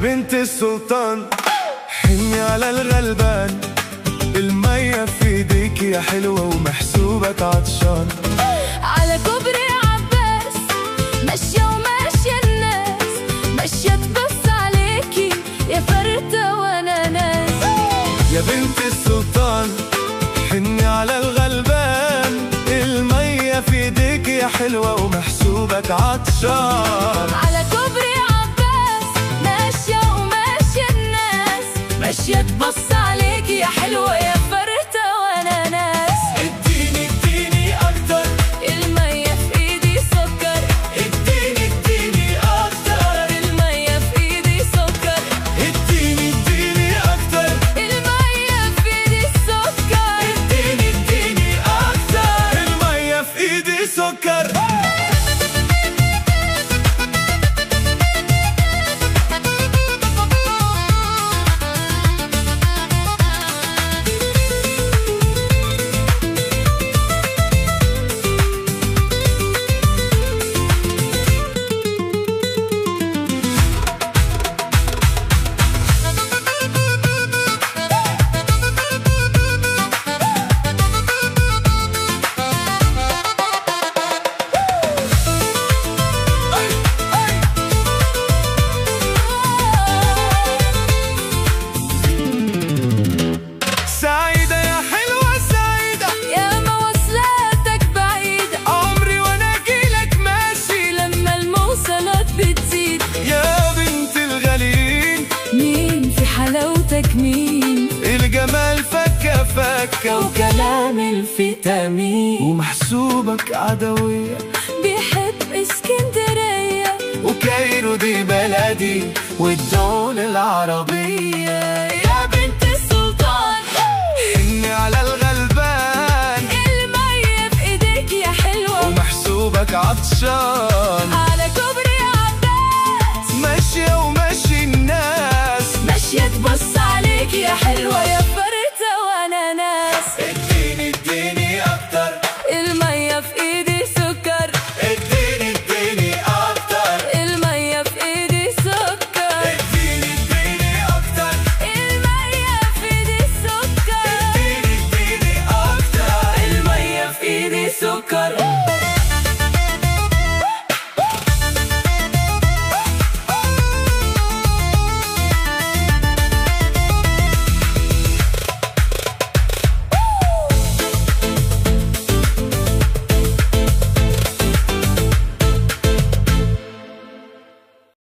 بنت السلطان حني على الغلبان، المية في ايديك يا حلوة ومحسوبك عطشان. على كوبري عباس ماشية وماشية الناس، ماشية تبص عليكي يا فردة وانا ناس. يا بنت السلطان حني على الغلبان، المية في ايديك يا حلوة ومحسوبك عطشان. على كوبري عباس ماشية وماشية الناس، ماشية تبص عليكي يا حلوة يا فردة وانا ناس. اديني اديني اكتر، المية في ايدي سكر. اديني اديني اكتر، المية في ايدي سكر. اديني اديني اكتر، المية في ايدي سكر. اديني اديني اكتر، المية في ايدي سكر. مين الجمال فكة فكة وكلام الفيتامين، ومحسوبك عدوية بيحب اسكندرية وكايرو دي بلدي والدول العربية. يا بنت السلطان حني على الغلبان، المية في ايديك يا حلوة ومحسوبك عطشان.